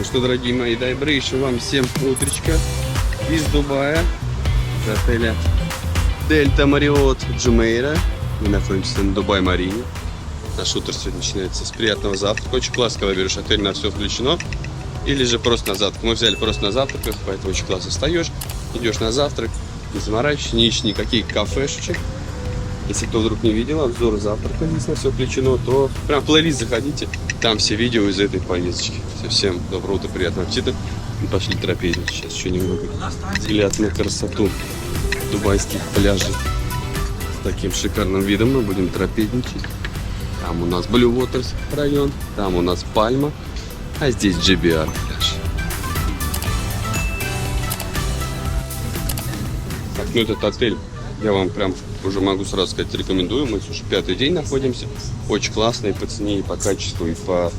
Ну что, дорогие мои, добрейшего вам всем утречка из Дубая, из отеля Дельта Мариот Джумейра. Мы находимся на Дубай-Марине. Наш утро сегодня начинается с приятного завтрака. Очень классно, когда берешь отель, на все включено. Или же просто на завтрак. Мы взяли просто на завтрак, поэтому очень классно встаешь, идешь на завтрак, не заморачиваешься, не ищешь никаких кафешечек. Если кто вдруг не видел обзор завтрака, если на все включено, то прям в плейлист заходите, там все видео из этой поездочки. Всем доброго утра, приятного аппетита. И пошли трапезничать. Сейчас еще немного взгляд на красоту дубайских пляжей. С таким шикарным видом мы будем трапезничать. Там у нас Blue Waters район, там у нас Пальма, а здесь GBR пляж. Так, ну этот отель я вам прям уже могу сразу сказать, рекомендую. Мы уже 5-й день находимся. Очень классный по цене, и по качеству, и по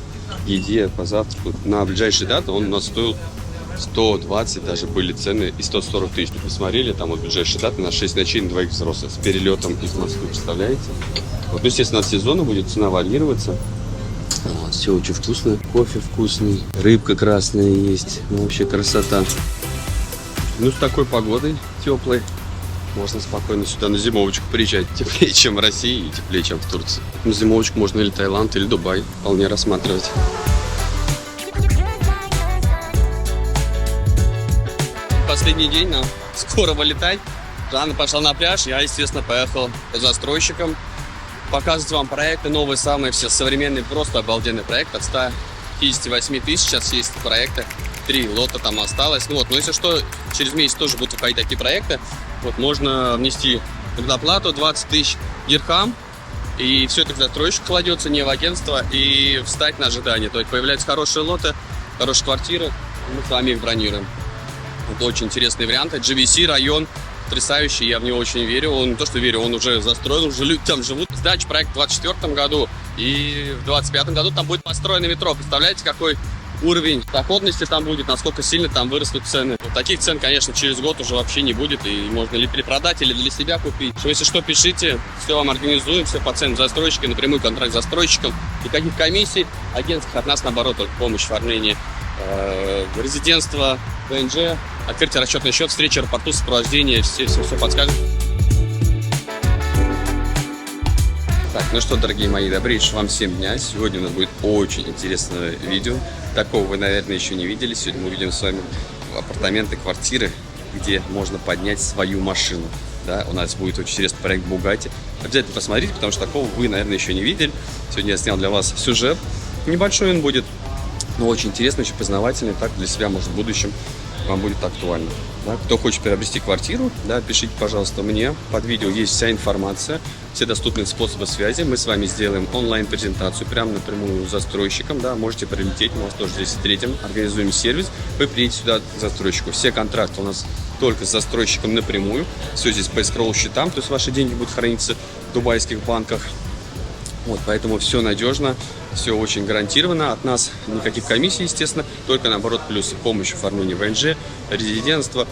еде, по завтраку. На ближайшие даты он у нас стоил 120, даже были цены, и 140 тысяч. Мы посмотрели, там вот ближайшие даты на 6 ночей на двоих взрослых с перелетом из Москвы, представляете? Вот, ну, естественно, от сезона будет цена варьироваться. Вот, все очень вкусно. Кофе вкусный, рыбка красная есть. Ну, вообще красота. Ну, с такой погодой теплой можно спокойно сюда на зимовочку приезжать. Теплее, чем в России, и теплее, чем в Турции. На зимовочку можно или Таиланд, или Дубай вполне рассматривать. Последний день, нам скоро вылетать. Жанна пошла на пляж, я, естественно, поехал к застройщикам. Показывать вам проекты новые, самые все современные, просто обалденный проект. От 158 тысяч сейчас есть проекты. 3 лота там осталось. Ну вот, но если что, через месяц тоже будут выходить такие проекты. Вот можно внести предоплату 20 тысяч дирхам, и все это к застройщику кладется, не в агентство, и встать на ожидание. То есть появляются хорошие лоты, хорошие квартиры, и мы с вами их бронируем. Это очень интересные варианты. GVC район потрясающий, я в него очень верю. Он не то, что верю, он уже застроен, уже люди там живут. Сдача проект в 2024 году, и в 2025 году там будет построено метро. Представляете, какой уровень доходности там будет, насколько сильно там вырастут цены. Вот таких цен, конечно, через год уже вообще не будет, и можно или перепродать, или для себя купить. Если что, пишите, все вам организуем, все по ценам застройщика, напрямую контракт с застройщиком. Никаких комиссий агентских от нас, наоборот, только помощь в оформлении резидентства, ВНЖ, открытие расчетный счет, встреча в аэропорту, сопровождение, все подскажут. Так, ну что, дорогие мои, добрейшего вам всем дня. Сегодня у нас будет очень интересное видео. Такого вы, наверное, еще не видели. Сегодня мы увидим с вами апартаменты, квартиры, где можно поднять свою машину. Да, у нас будет очень интересный проект Bugatti. Обязательно посмотрите, потому что такого вы, наверное, еще не видели. Сегодня я снял для вас сюжет. Небольшой он будет, но очень интересный, очень познавательный. Так для себя, может, в будущем вам будет актуально. Да? Кто хочет приобрести квартиру, да, пишите, пожалуйста, мне. Под видео есть вся информация, все доступные способы связи. Мы с вами сделаем онлайн-презентацию прямо напрямую с застройщиком. Да? Можете прилететь, мы вас тоже здесь встретим, организуем сервис. Вы приедете сюда к застройщику. Все контракты у нас только с застройщиком напрямую. Все здесь по эскроу счетам, то есть ваши деньги будут храниться в дубайских банках. Вот, поэтому все надежно, все очень гарантированно. От нас никаких комиссий, естественно, только наоборот плюсы. Помощь в оформлении ВНЖ, резидентства,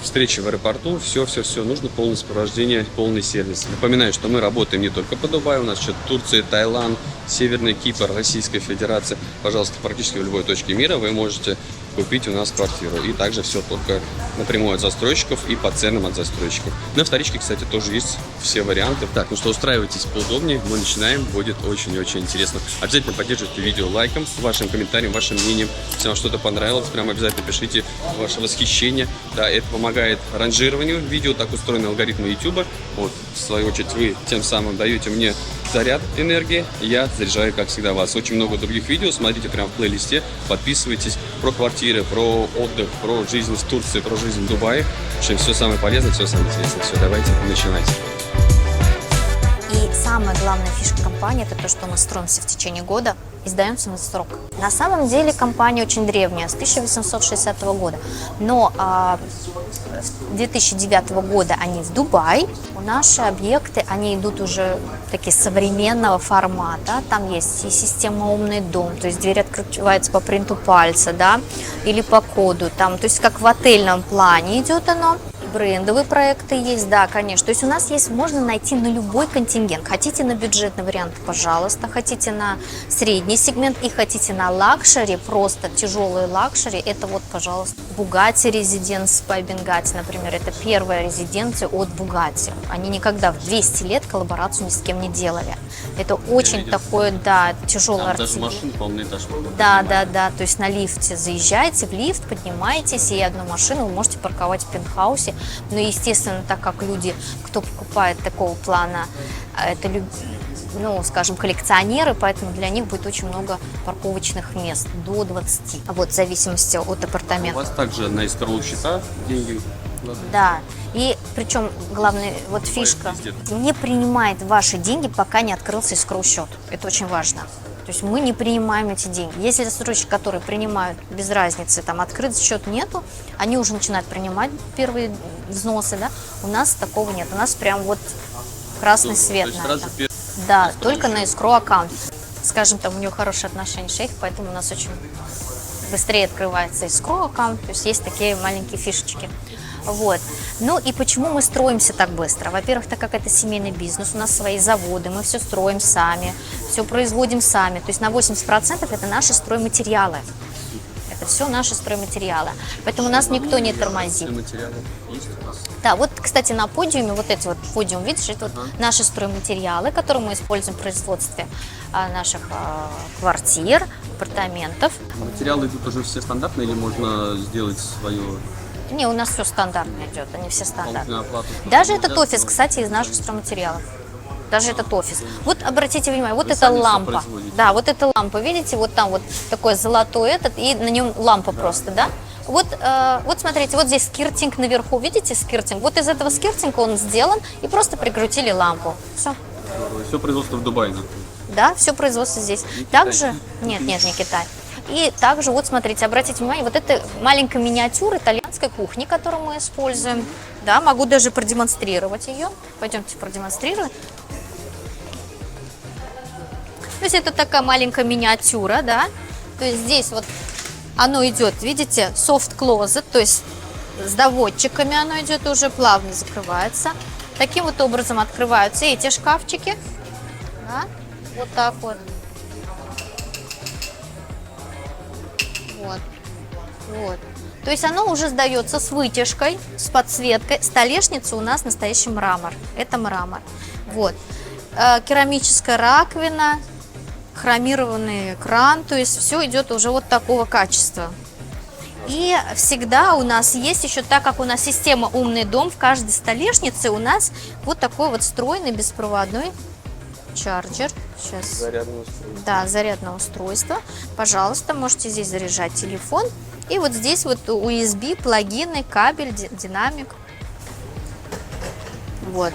встречи в аэропорту. Все нужно, полное сопровождение, полный сервис. Напоминаю, что мы работаем не только по Дубаю, у нас еще Турция, Таиланд, Северный Кипр, Российская Федерация. Пожалуйста, практически в любой точке мира вы можете купить у нас квартиру. И также все только напрямую от застройщиков и по ценам от застройщиков. На вторичке, кстати, тоже есть все варианты. Так, ну что, устраивайтесь поудобнее, мы начинаем, будет очень-очень интересно. Обязательно поддерживайте видео лайком, вашим комментарием, вашим мнением. Если вам что-то понравилось, прям обязательно пишите ваше восхищение. Да, это помогает ранжированию видео, так устроены алгоритмы YouTube. Вот, в свою очередь, вы тем самым даете мне заряд энергии, я заряжаю, как всегда, вас. Очень много других видео, смотрите прямо в плейлисте, подписывайтесь про квартиры, про отдых, про жизнь в Турции, про жизнь в Дубае. В общем, все самое полезное, все самое интересное. Все, давайте, начинайте. И самая главная фишка компании – это то, что мы строимся в течение года и сдаемся на срок. На самом деле компания очень древняя, с 1860 года, но с 2009 года они в Дубае. Наши объекты, они идут уже такие современного формата. Там есть и система «Умный дом», то есть дверь открывается по принту пальца, да, или по коду. Там, то есть как в отельном плане идет оно. брендовые проекты есть, да, конечно. То есть у нас есть, можно найти на любой контингент. Хотите на бюджетный вариант, пожалуйста. Хотите на средний сегмент и хотите на лакшери, просто тяжелые лакшери, это вот, пожалуйста, Bugatti Residence by Bengatti, например. Это первая резиденция от Bugatti. Они никогда в 200 лет коллаборацию ни с кем не делали. Это очень такое, да, тяжелое Там даже машин полный этаж. Да. То есть на лифте заезжаете в лифт, поднимаетесь, и одну машину вы можете парковать в пентхаусе. Но, естественно, так как люди, кто покупает такого плана, это, ну, скажем, коллекционеры, поэтому для них будет очень много парковочных мест, до 20. Вот, в зависимости от У апартамента. вас также на escrow счета деньги? Да, и причем главная вот фишка, не принимает ваши деньги, пока не открылся escrow счет. Это очень важно. То есть мы не принимаем эти деньги. Если застройщики, которые принимают без разницы, там открыт счет нету, они уже начинают принимать первые взносы, да, у нас такого нет. У нас прям вот красный свет на это. Да, только на escrow аккаунт. Скажем, там у него хорошие отношения с шейхом, поэтому у нас очень быстрее открывается escrow аккаунт, то есть есть такие маленькие фишечки. Вот. Ну и почему мы строимся так быстро? Во-первых, так как это семейный бизнес, у нас свои заводы, мы все строим сами, все производим сами. То есть на 80% это наши стройматериалы. Это все наши стройматериалы. Поэтому нас никто не тормозит. Да, вот, кстати, на подиуме, вот эти вот подиум, видишь, это вот наши стройматериалы, которые мы используем в производстве наших квартир, апартаментов. Материалы идут уже все стандартные или можно сделать свое? Не, у нас все стандартно идет, они все стандартные. Оплату? Даже этот офис, кстати, из наших стройматериалов. Даже этот офис. Вот обратите внимание, вот эта лампа. Да, вот эта лампа, видите, вот там вот такой золотой этот, и на нем лампа просто, да? Вот, вот смотрите, вот здесь скиртинг наверху, видите скиртинг? Вот из этого скиртинга он сделан, и просто прикрутили лампу. Все. Все производство в Дубае. Да, все производство здесь. Также, нет, не Китай. И также, вот смотрите, обратите внимание, вот это маленькая миниатюра итальянской кухни, которую мы используем. Да, могу даже продемонстрировать ее. Пойдемте продемонстрирую. То есть это такая маленькая миниатюра, да. То есть здесь вот оно идет, видите, soft closet, то есть с доводчиками оно идет, уже плавно закрывается. Таким вот образом открываются эти шкафчики. Да, вот так вот. Вот, вот. То есть оно уже сдается с вытяжкой, с подсветкой. Столешница у нас настоящий мрамор. Это мрамор. Вот. Керамическая раковина, хромированный экран. То есть все идет уже вот такого качества. И всегда у нас есть еще, так как у нас система «Умный дом», в каждой столешнице у нас вот такой вот встроенный беспроводной чарджер. Сейчас. Зарядное устройство. Да, зарядное устройство. Пожалуйста, можете здесь заряжать телефон. И вот здесь вот USB, плагины, кабель, динамик. Вот.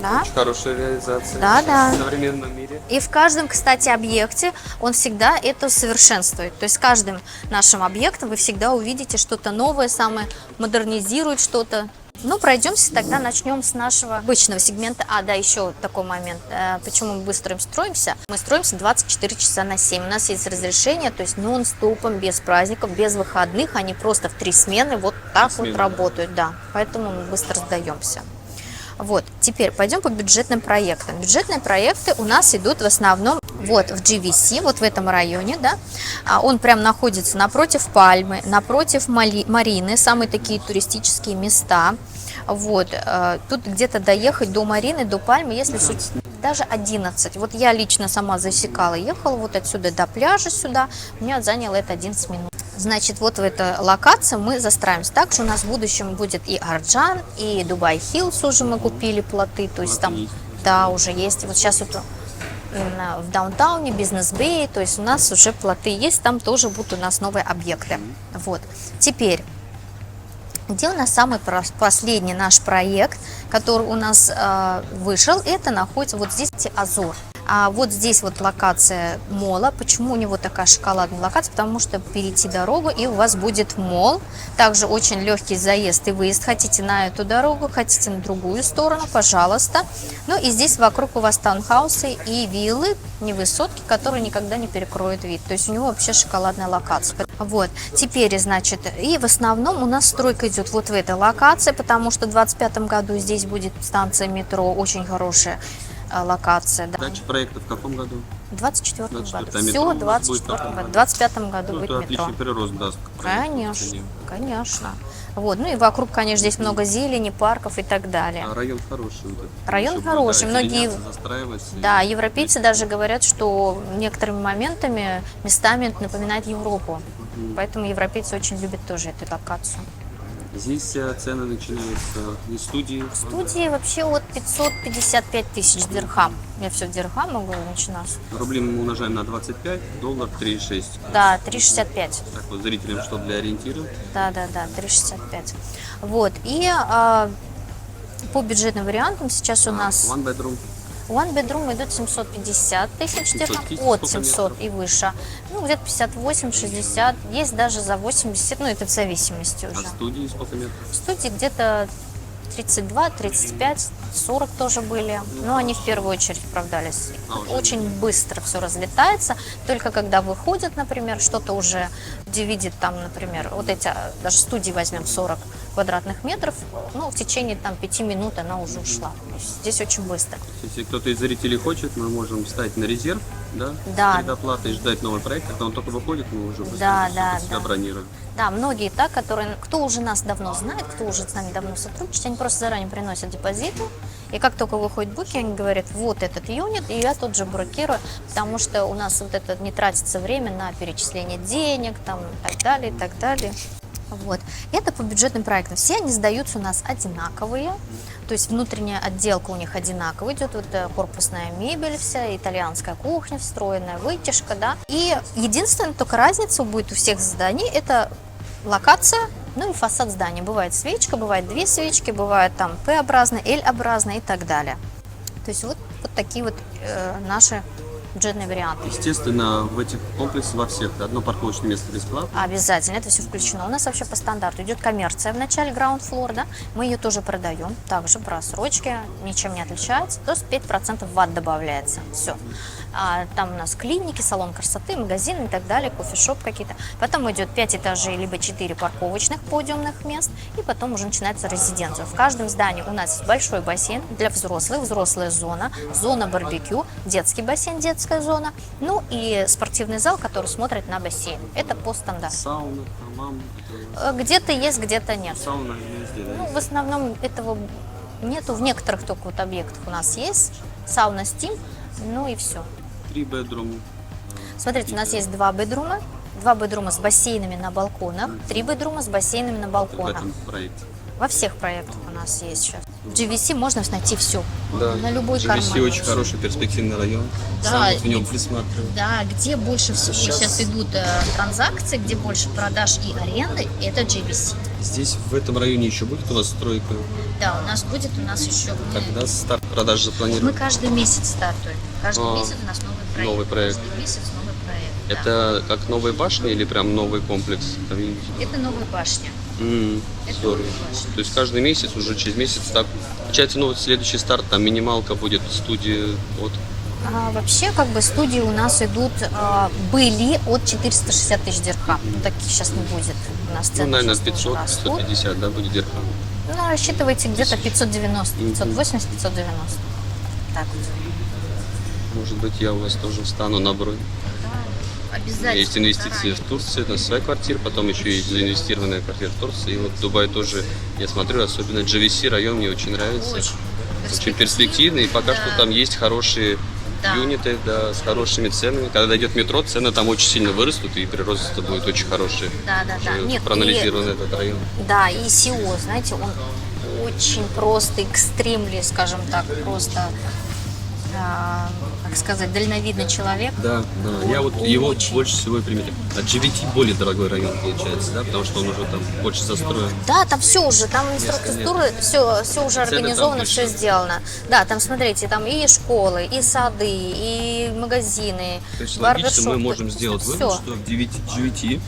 Да. Очень хорошая реализация Да. в современном мире. И в каждом, кстати, объекте он всегда это совершенствует. То есть с каждым нашим объектом вы всегда увидите что-то новое, самое модернизирует что-то. Ну, пройдемся, тогда начнем с нашего обычного сегмента. Да, еще такой момент. Почему мы быстро строимся? Мы строимся 24 часа на 7. У нас есть разрешение, то есть нон-стопом, без праздников, без выходных. Они просто в 3 смены вот так вот работают. Да, поэтому мы быстро сдаемся. Вот, теперь пойдем по бюджетным проектам. Бюджетные проекты у нас идут в основном вот в GVC, вот в этом районе, да. Он прям находится напротив Пальмы, напротив Марины, самые такие туристические места. Вот, тут где-то доехать до Марины, до Пальмы, если даже 11. Вот я лично сама засекала, ехала вот отсюда до пляжа сюда, у меня заняло это 11 минут. Значит, вот в этой локации мы застраиваемся. Также у нас в будущем будет и Арджан, и Дубай Хиллс уже мы купили плоты, то есть там, да, уже есть. Вот сейчас вот в даунтауне, бизнес-бэй, то есть у нас уже плоты есть, там тоже будут у нас новые объекты. Вот, теперь, где у нас самый последний наш проект, который у нас вышел, это находится вот здесь Азор. А вот здесь вот локация мола. Почему у него такая шоколадная локация? Потому что перейти дорогу, и у вас будет мол. Также очень легкий заезд и выезд. Хотите на эту дорогу, хотите на другую сторону, пожалуйста. Ну и здесь вокруг у вас таунхаусы и виллы, невысотки, которые никогда не перекроют вид. То есть у него вообще шоколадная локация. Вот, теперь, значит, и в основном у нас стройка идет вот в этой локации, потому что в 2025 году здесь будет станция метро, очень хорошая локация. Да. Дача проекта в каком году? В 24 году. 24-м. Все, в 24 году. В 25 году будет это метро. отличный прирост даст. Конечно, конечно. Вот, ну и вокруг, конечно, здесь много зелени, парков и так далее. А район хороший. Вот Район еще, хороший, да, многие- зеленятся, застраиваться. Да, европейцы даже говорят, что некоторыми моментами, местами напоминает Европу. Поэтому европейцы очень любят тоже эту локацию. Здесь цены начинаются из студии. В студии вообще от 555 тысяч дирхам. Я все в дирхам могу начинать. Рубли мы умножаем на 25, доллар 3,6. Да, 3,65. Так вот, зрителям, что для ориентира. Да, 3,65. Вот, и по бюджетным вариантам сейчас у нас One bedroom. one bedroom идет 750 тысяч дирхам, 750, от сколько 700 метров? и выше. Ну, где-то 58-60, есть даже за 80, ну, это в зависимости А уже. студии сколько метров? В студии где-то 32, 35, 40 тоже были. Но они в первую очередь оправдались. Уже Очень быстро все разлетается. Только когда выходят, например, что-то уже, где видит там, например, вот эти, даже студии возьмем 40 квадратных метров, ну, в течение там 5 минут она уже ушла. То есть здесь очень быстро. Если кто-то из зрителей хочет, мы можем ставить на резерв, да? Да. Предоплаты и ждать новый проект. Когда он только выходит, мы уже быстро Да, всё да, под себя да. бронируем. Да, многие так, которые, кто уже нас давно знает, кто уже с нами давно сотрудничает, они просто заранее приносят депозиты, и как только выходит буки, они говорят, вот этот юнит, и я тут же брокирую, потому что у нас вот это не тратится время на перечисление денег, там, и так далее, и так далее. Вот. И это по бюджетным проектам. Все они сдаются у нас одинаковые, то есть внутренняя отделка у них одинаковая, идет вот корпусная мебель вся, итальянская кухня, встроенная вытяжка, да. И единственная только разница будет у всех зданий, это локация, ну и фасад здания. Бывает свечка, бывает две свечки, бывает там П-образная, L-образная и так далее. То есть вот такие вот наши бюджетные варианты. Естественно, в этих комплексах во всех одно парковочное место бесплатно. Обязательно, это все включено. У нас вообще по стандарту идет коммерция в начале, ground floor, да, мы ее тоже продаем, также по рассрочке, ничем не отличается, то есть 5% ват добавляется, все. Там у нас клиники, салон красоты, магазины и так далее, кофешоп какие-то. Потом идет 5 этажей, либо 4 парковочных подиумных мест, и потом уже начинается резиденция. В каждом здании у нас есть большой бассейн для взрослых, взрослая зона, зона барбекю, детский бассейн, детская зона, ну и спортивный зал, который смотрит на бассейн. Это по стандарту. Сауна, хамам. Где-то есть, где-то нет. Сауна везде, да? Ну, в основном этого нету, в некоторых только вот объектах у нас есть сауна, стим, ну и все. 3 bedroom. Смотрите, у нас есть два бедрума с бассейнами на балконах, 3 бедрума с бассейнами на В балконах. этом проекте. Во всех проектах у нас есть сейчас. В GVC можно найти все, Да. на любой GVC карман. очень хороший перспективный район. Да, Сам вот в и- нем присматриваю. Да, где больше всего сейчас идут транзакции, где больше продаж и аренды, это GVC. Здесь, в этом районе, еще будет у вас стройка? Да, у нас еще... Когда старт продаж Мы запланирован? каждый месяц стартуем. Каждый А, месяц у нас новый проект. новый проект. Каждый месяц новый проект. Да. Это как новые башни или прям новый комплекс? Комьюнити? Это новая башня. Это Здорово. новая башня. То есть каждый месяц, уже через месяц так. Получается, ну вот следующий старт, там минималка будет в студии от. Вообще, как бы студии у нас идут, были от 460 тысяч дирхам. Ну, таких сейчас не будет. У нас Ну, цены наверное, сейчас тоже 500, растут. 550, да, будет дирхам. Ну, рассчитывайте где-то 590, 580, 590. Так вот. Может быть, я у вас тоже встану на бронь. Да, обязательно. Есть инвестиции в Турцию, это своя квартира, потом еще есть заинвестированная квартира в Турции. И вот Дубай тоже, я смотрю, особенно GVC район мне очень нравится. Очень перспективный, и пока что там есть хорошие Да. юниты, да, с хорошими ценами. Когда дойдет метро, цены там очень сильно вырастут, и прирост будет очень хороший. Да. Уже Нет, проанализирован этот район. Да, и СИО, знаете, он очень просто экстремли, скажем так, просто как сказать, дальновидный человек. Да, да. Я вот Очень. его больше всего и приметил. А GVT более дорогой район получается, да, потому что он уже там больше застроен. Да, там все уже, там инфраструктура, все уже организовано, там все выше. сделано. Да, там, смотрите, там и школы, и сады, и магазины, То есть логично мы барбершопы. можем сделать вывод, Всё. что в GVT GVC.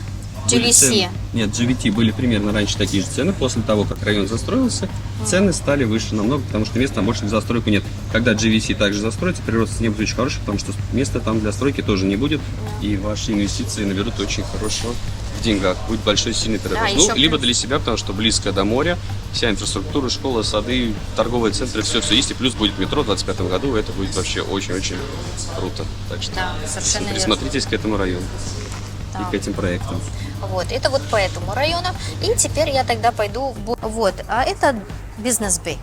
были цены- Нет, GVT были примерно раньше такие же цены. После того, как район застроился, цены стали выше намного, потому что места больше для застройки нет. Когда GVC также застроится, прирост не будет очень хороший, потому что места там для стройки тоже не будет, и ваши инвестиции наберут очень хорошо в деньгах. Будет большой сильный прирост. Да, Ну, еще либо плюс. для себя, потому что близко до моря, вся инфраструктура, школы, сады, торговые центры, все есть. И плюс будет метро в 2025 году, это будет вообще очень-очень круто. Так что Да, совершенно верно. присмотритесь к этому району и к этим проектам. Вот, это вот по этому району. И теперь я тогда пойду вот, а это бизнес-бэй.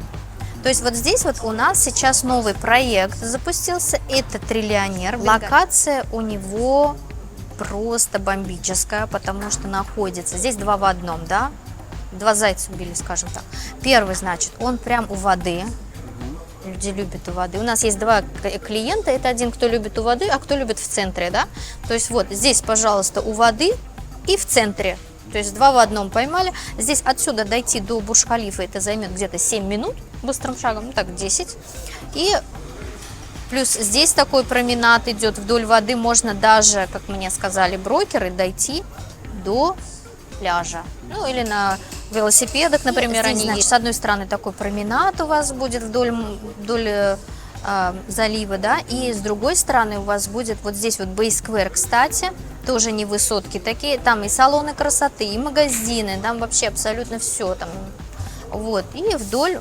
То есть вот здесь вот у нас сейчас новый проект запустился. Это триллионер. Локация у него просто бомбическая, потому что находится здесь два в одном, да? Два зайца убили, скажем так. Первый, значит, он прям у воды. Люди любят у воды. У нас есть два клиента. Это один, кто любит у воды, а кто любит в центре, да? То есть вот здесь, пожалуйста, у воды и в центре. То есть два в одном поймали. Здесь отсюда дойти до Бурдж-Халифа это займет где-то 7 минут быстрым шагом, ну так 10. И плюс здесь такой променад идет вдоль воды. Можно даже, как мне сказали брокеры, дойти до пляжа. Ну или на велосипедах, например, здесь, они значит, есть. С одной стороны такой променад у вас будет вдоль залива, да, и с другой стороны у вас будет вот здесь вот Бэй-сквер, кстати, тоже не высотки такие, там и салоны красоты, и магазины, там вообще абсолютно все там, вот, и вдоль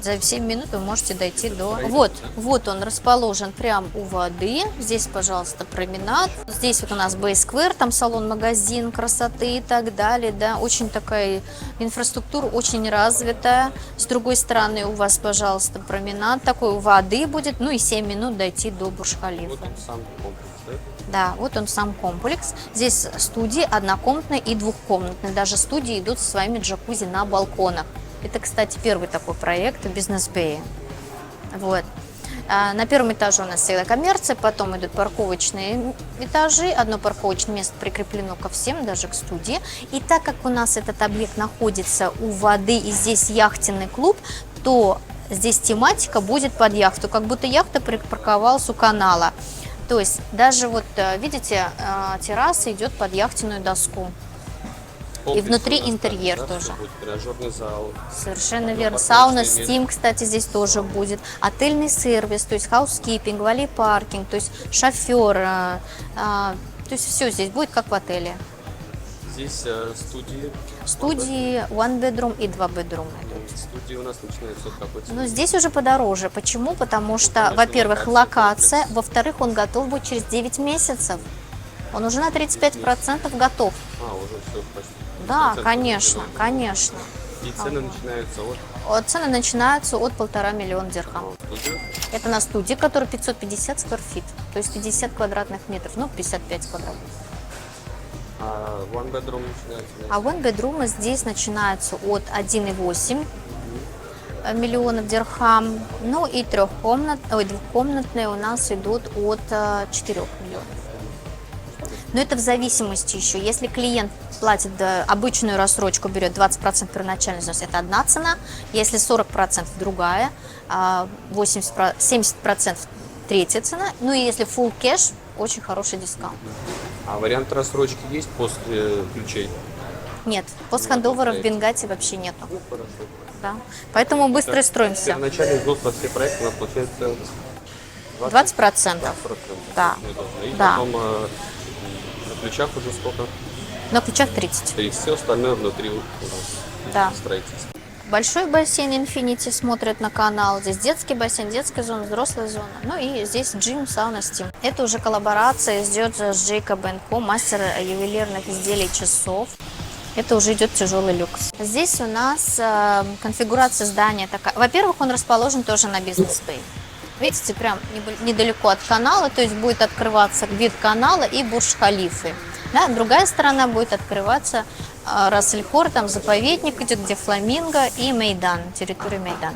за 7 минут вы можете дойти до... Вот он расположен прям у воды. Здесь, пожалуйста, променад. Здесь вот у нас Бэй-сквер, там салон-магазин красоты и так далее. Да. Очень такая инфраструктура, очень развитая. С другой стороны у вас, пожалуйста, променад такой у воды будет. Ну и 7 минут дойти до Бурдж-Халифа. Вот он сам комплекс, да? Да, вот он сам комплекс. Здесь студии однокомнатные и двухкомнатные. Даже студии идут со своими джакузи на балконах. Это, кстати, первый такой проект в бизнес-бэе. Вот. На первом этаже у нас всегда коммерция, потом идут парковочные этажи. Одно парковочное место прикреплено ко всем, даже к студии. И так как у нас этот объект находится у воды и здесь яхтенный клуб, то здесь тематика будет под яхту, как будто яхта припарковалась у канала. То есть даже вот, видите, терраса идет под яхтенную доску. И внутри интерьер тоже. Будет тренажерный зал. Совершенно верно. Парковочное Сауна, место. Steam, кстати, здесь тоже будет. Отельный сервис, то есть хаускипинг, валей-паркинг, то есть шофер. То есть все здесь будет как в отеле. Здесь студии. Студии one bedroom и два bedroom. Студии у нас начинаются от какой цены? Но здесь уже подороже. Почему? Потому что, Конечно, во-первых, локация, локация, во-вторых, он готов будет через 9 месяцев. Он уже на 35% готов. Уже все почти. Да, 50% конечно, уже. конечно. И цены начинаются от Цены начинаются от 1,5 миллиона дирхам. студии. Это на студии, которая 550 сквер-фит, то есть 50 квадратных метров, ну 55 квадратных. А one bedroom начинается. А one bedroom здесь начинаются от 1,8 миллионов дирхам, ну и двухкомнатные у нас идут от 4 миллионов. Но это в зависимости еще. Если клиент платит обычную рассрочку, берет 20% первоначальный взнос, это одна цена. Если 40% другая, 70% третья цена. Ну и если full cash, очень хороший дискаунт. А вариант рассрочки есть после ключей? Нет, постхендовера в Бенгате вообще нету. Ну, хорошо. Да. Поэтому быстро строимся. Первоначальный взнос под все проекты у нас получается 20%. Да. И Да. потом на ключах уже сколько? На ключах 30. И все остальное внутри у нас Да. строительство. Большой бассейн Infinity смотрят на канал. Здесь детский бассейн, детская зона, взрослая зона. Ну и здесь джим, сауна, Steam. Это уже коллаборация идет с Jacob & Co, мастер ювелирных изделий часов. Это уже идет тяжелый люкс. Здесь у нас конфигурация здания такая. Во-первых, он расположен тоже на бизнес-бэй. Видите, прям недалеко от канала, то есть будет открываться вид канала и Бурдж-Халифы. Да, другая сторона будет открываться Рассель-Хор, там заповедник идет, где фламинго и Мейдан, территория Мейдан.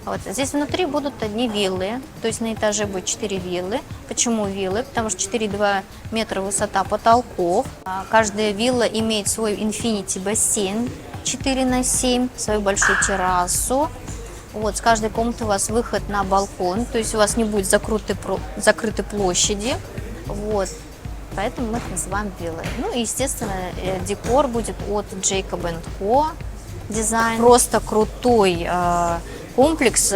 Вот. Здесь внутри будут одни виллы, то есть на этаже будет 4 виллы. Почему виллы? Потому что 4,2 метра высота потолков. Каждая вилла имеет свой infinity бассейн 4×7, свою большую террасу. Вот, с каждой комнаты у вас выход на балкон, то есть у вас не будет закрытой площади. Вот. Поэтому мы это называем виллой. Ну и, естественно, декор будет от Jacob Co. Дизайн. Просто крутой комплекс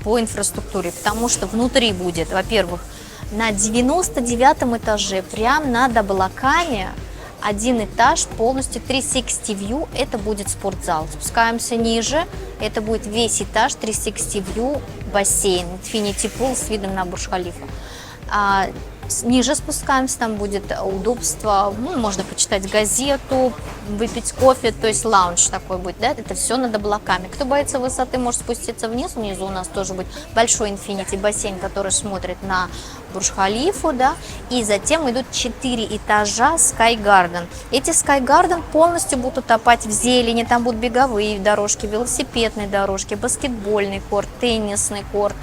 по инфраструктуре, потому что внутри будет, во-первых, на 99 этаже, прям над облаками, один этаж полностью 360 view, это будет спортзал. Спускаемся ниже, это будет весь этаж 360 view, бассейн, Infinity Pool с видом на Бурдж-Халифа. Ниже спускаемся, там будет удобство, ну, можно почитать газету, выпить кофе, то есть лаунж такой будет, да, это все над облаками. Кто боится высоты, может спуститься вниз, внизу у нас тоже будет большой инфинити бассейн, который смотрит на Бурдж-Халифу, да, и затем идут 4 этажа Sky Garden. Эти Sky Garden полностью будут утопать в зелени, там будут беговые дорожки, велосипедные дорожки, баскетбольный корт, теннисный корт,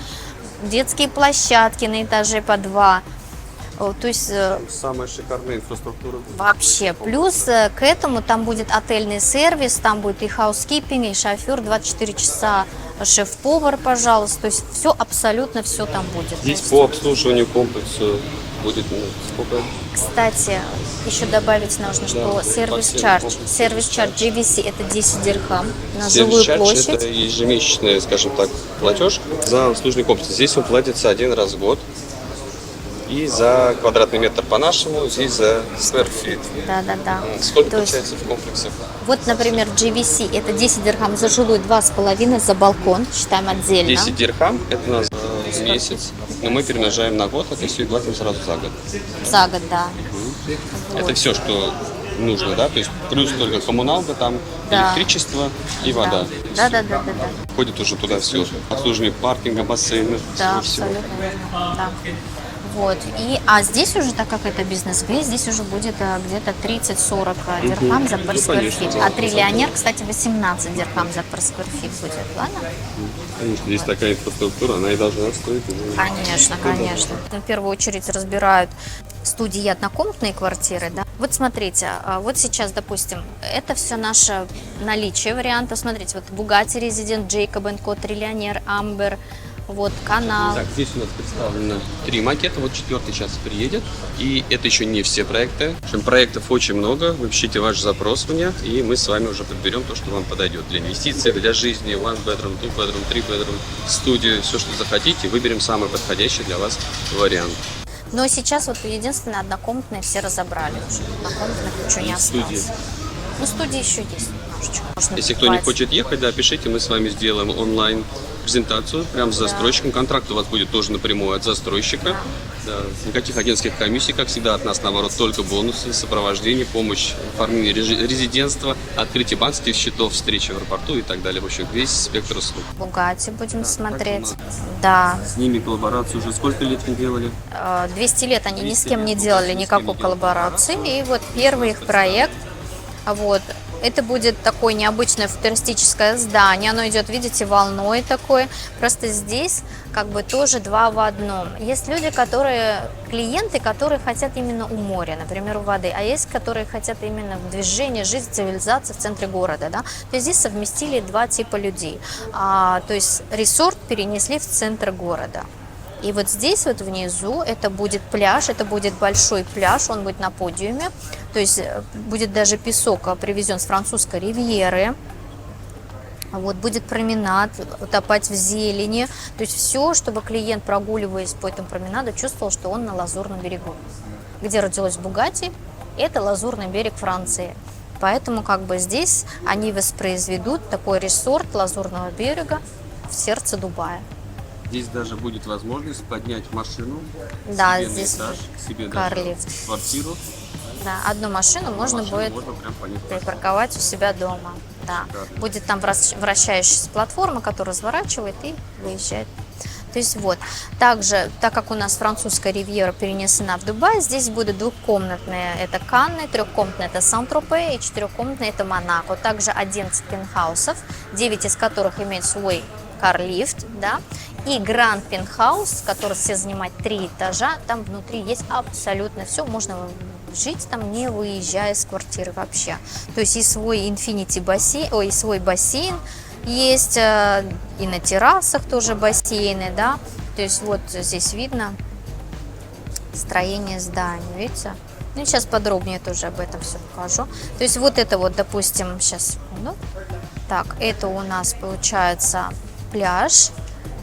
детские площадки на этаже по 2. То есть самая шикарная инфраструктура. Вообще. Плюс к этому там будет отельный сервис, там будет и хаускипинг, и шофер, 24 часа шеф-повар, пожалуйста. То есть все, абсолютно все там будет. Здесь по обслуживанию комплекса будет сколько? Кстати, еще добавить нужно, что сервис-чардж GVC это 10 дирхам на жилую площадь. Это ежемесячный, скажем так, платеж за обслуживание комплекса. Здесь он платится один раз в год. И за квадратный метр по-нашему, здесь за square feet. Да. Сколько получается в комплексах? Вот, например, GVC это 10 дирхам за жилую, 2,5 за балкон, считаем отдельно. 10 дирхам это у нас в месяц, но мы перемножаем на год, это все и платим сразу за год. За год, да. Вот. Это все, что нужно, да? То есть плюс только коммуналка, там электричество и вода. Да. Входит уже туда все. Обслуживание паркинга, бассейна, да, всего. Абсолютно верно. Да. Вот. Здесь уже, так как это бизнес-вей, здесь уже будет где-то 30-40 дирхам за per square feet. А триллионер, кстати, 18 дирхам за per square feet будет, ладно? Конечно, здесь такая инфраструктура, она и должна стоить. Конечно. В первую очередь разбирают студии и однокомнатные квартиры, да. Вот смотрите, вот сейчас, допустим, это все наше наличие вариантов. Смотрите, вот Bugatti Resident, Jacob Co, Триллионер, Amber, вот канал. Так, здесь у нас представлено 3 макета, вот 4-й сейчас приедет. И это еще не все проекты. В общем, проектов очень много. Вы пишите ваш запрос мне, и мы с вами уже подберем то, что вам подойдет для инвестиций, для жизни, one bedroom, two bedroom, three bedroom, студию, все, что захотите. Выберем самый подходящий для вас вариант. Но сейчас вот единственное однокомнатные все разобрали уже. Однокомнатных ничего не осталось. Ну, студии еще есть немножечко. Если кто не хочет ехать, да, пишите, мы с вами сделаем онлайн презентацию прямо с застройщиком. Контракт у вас будет тоже напрямую от застройщика. Да. Никаких агентских комиссий, как всегда, от нас, наоборот, только бонусы, сопровождение, помощь в оформлении резидентства, открытие банковских счетов, встречи в аэропорту и так далее. В общем, весь спектр услуг. Бугатти будем смотреть. Да. С ними коллаборацию уже сколько лет не делали? 200 лет они ни с кем не делали никакой коллаборации. И вот первый их проект. Вот. Это будет такое необычное футуристическое здание. Оно идет, видите, волной такой. Просто здесь как бы тоже 2 в 1. Есть люди, клиенты, которые хотят именно у моря, например, у воды. А есть, которые хотят именно в движении, жизнь, цивилизации в центре города. Да? То есть здесь совместили 2 типа людей. То есть ресорт перенесли в центр города. И вот здесь вот внизу это будет пляж, это будет большой пляж, он будет на подиуме, то есть будет даже песок привезен с французской ривьеры, вот будет променад, утопать в зелени, то есть все, чтобы клиент, прогуливаясь по этому променаду, чувствовал, что он на Лазурном берегу. Где родилась Бугатти, это Лазурный берег Франции. Поэтому как бы здесь они воспроизведут такой ресорт Лазурного берега в сердце Дубая. Здесь даже будет возможность поднять машину да, себе здесь на этаж, себе кар-лифт. в квартиру. Да, одну машину можно будет припарковать у себя дома. Да. Будет там вращающаяся платформа, которая разворачивает и выезжает. То есть вот. Также, так как у нас французская ривьера перенесена в Дубай, здесь будут двухкомнатные это Канны, трехкомнатные это Сан-Тропе и четырехкомнатные это Монако. Также 11 пентхаусов, 9 из которых имеют свой кар-лифт, да, и Grand Penthouse, который все занимает 3 этажа, там внутри есть абсолютно все, можно жить там, не выезжая из квартиры вообще. То есть и свой Infinity бассейн, ой, свой бассейн есть, и на террасах тоже бассейны, да, то есть вот здесь видно строение здания, видите? Ну, сейчас подробнее тоже об этом все покажу. То есть вот это вот, допустим, сейчас, ну, так, это у нас получается пляж,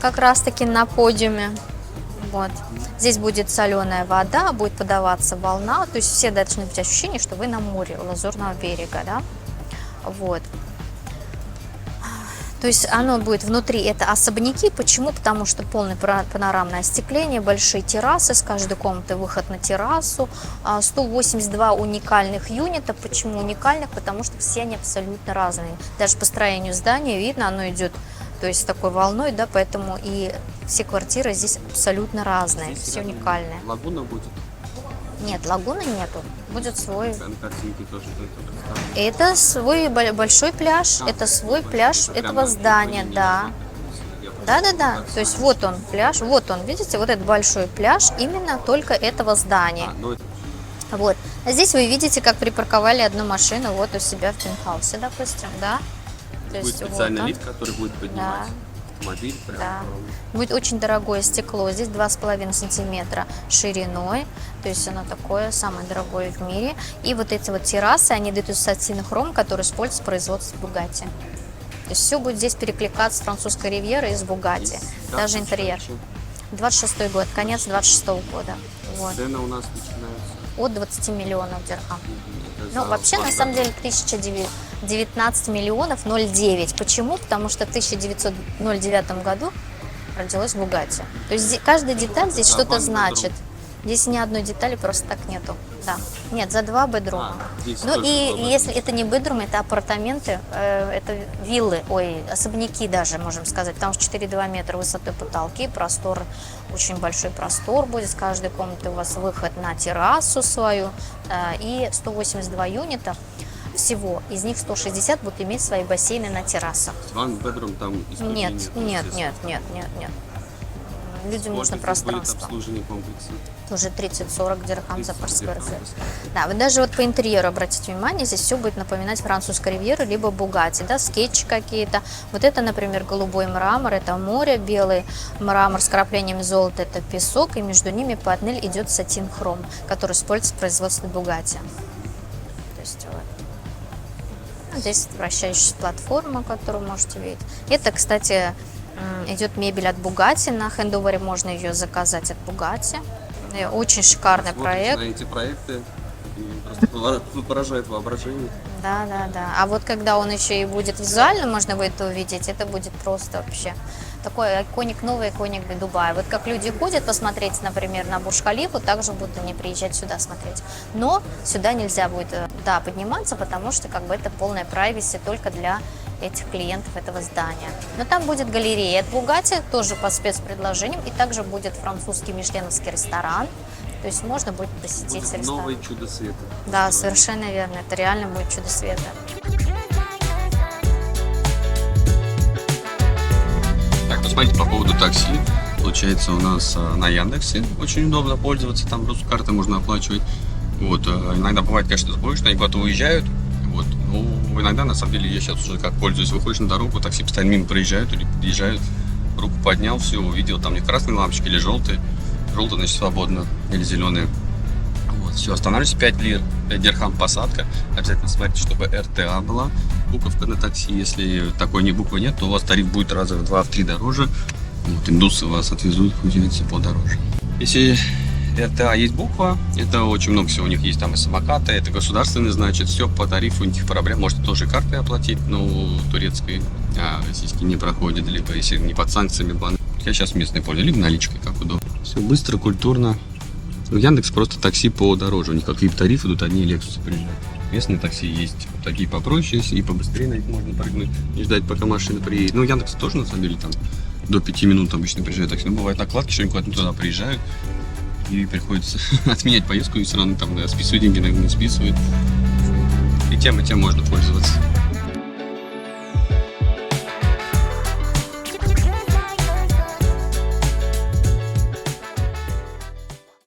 как раз таки на подиуме. Вот. Здесь будет соленая вода, будет подаваться волна, то есть все должны быть ощущения, что вы на море, у Лазурного берега, да. Вот. То есть оно будет внутри, это особняки. Почему? Потому что полное панорамное остекление, большие террасы, с каждой комнаты выход на террасу, 182 уникальных юнита. Почему уникальных? Потому что все они абсолютно разные. Даже по строению здания видно, оно идет, то есть такой волной, да, поэтому и все квартиры здесь абсолютно разные, Здесь все рядом уникальные. Лагуна будет. Нет, лагуны нету, будет свой. На картинке тоже это представлено. Это свой большой пляж, это свой пляж этого здания, да. Да. То есть вот он пляж, вот он, видите, вот этот большой пляж именно только этого здания. Вот. А здесь вы видите, как припарковали одну машину вот у себя в пентхаусе, допустим, да. То Будет есть специальный вот он. лифт, который будет поднимать автомобиль. Прям. Да. Будет очень дорогое стекло, здесь 2,5 сантиметра шириной, то есть оно такое, самое дорогое в мире. И вот эти вот террасы, они дают из сатин хром, который используется в производстве Bugatti. То есть все будет здесь перекликаться с французской ривьеры и с Bugatti, даже интерьер. 26-й год, конец 26-го года. Вот. Цены у нас начинаются. От 20 миллионов дирхам. Это Ну, за вообще, на квартал. самом деле, 19 миллионов 0,9. Почему? Потому что в 1909 году родилась Бугатти. То есть каждая деталь здесь За что-то one значит. Здесь ни одной детали просто так нету. Да. Нет, за 2 бедрума. Здесь Ну тоже и два bedroom. если это не бедрум, это апартаменты, это виллы, ой, особняки даже, можем сказать. Там 4,2 метра высотой потолки, простор, очень большой простор будет. С каждой комнаты у вас выход на террасу свою. И 182 юнита всего. Из них 160 будут иметь свои бассейны на террасах. One bedroom там и студии Нет. естественно. Людям нужно Сколько здесь будет пространство. обслуживание комплекса? Тоже 30-40 дирхам за 30 сквер дирхам. Да, вы даже вот по интерьеру обратите внимание, здесь все будет напоминать французскую ривьеру, либо Бугатти, да, скетчи какие-то. Вот это, например, голубой мрамор, это море, белый мрамор с краплением золота, это песок, и между ними по панель идет сатин хром, который используется в производстве Бугатти. То есть вот. Ну, здесь вращающаяся платформа, которую можете видеть. Это, кстати, идет мебель от Бугатти, на хендовере можно ее заказать от Бугатти. Очень шикарный Смотрите проект. на эти проекты и просто поражает воображение. Да. А вот когда он еще и будет визуально, можно будет увидеть, это будет просто вообще такой иконик, новый иконик Дубая. Вот как люди ходят посмотреть, например, на Бурдж-Халифу, также будут они приезжать сюда смотреть. Но сюда нельзя будет, да, подниматься, потому что как бы это полная privacy только для этих клиентов этого здания. Но там будет галерея от Бугатти, тоже по спецпредложениям, и также будет французский мишленовский ресторан. То есть можно будет посетить Будет ресторан. новое чудо света. Да, построено. совершенно верно. Это реально будет чудо света. Так, ну смотрите, по поводу такси. Получается, у нас на Яндексе очень удобно пользоваться, там просто карты можно оплачивать. Вот, иногда бывает, конечно, сбой, что они куда-то уезжают. Вот, ну, иногда, на самом деле, я сейчас уже как пользуюсь, выходишь на дорогу, такси постоянно мимо проезжают или подъезжают. Руку поднял, все, увидел, там не красные лампочки или желтые. Желтый, значит, свободно, или зеленые. Вот, все, останавливайся, 5 лир, 5 дирхам посадка. Обязательно смотрите, чтобы РТА была, буковка на такси. Если такой буквы нет, то у вас тариф будет раза в 2-3 дороже. Вот, индусы вас отвезут, получается, подороже. Если РТА есть буква, это очень много всего у них есть, там и самокаты, это государственный, значит, все по тарифу, никаких проблем. Можете тоже картой оплатить, но турецкой, российский не проходит, либо если не под санкциями банк. Я сейчас местный пользуюсь, либо наличкой, как удобно. Все быстро, культурно. В Яндекс просто такси подороже, у них как VIP-тариф идут, одни Лексусы приезжают. Местные такси есть такие попроще, и побыстрее на них можно прыгнуть, не ждать, пока машина приедет. Ну, Яндекс тоже, на самом деле, там до 5 минут обычно приезжают такси. Но бывают накладки, что они куда-то туда приезжают, и приходится отменять поездку, и все равно там списывают деньги, иногда не списывают. И тем можно пользоваться.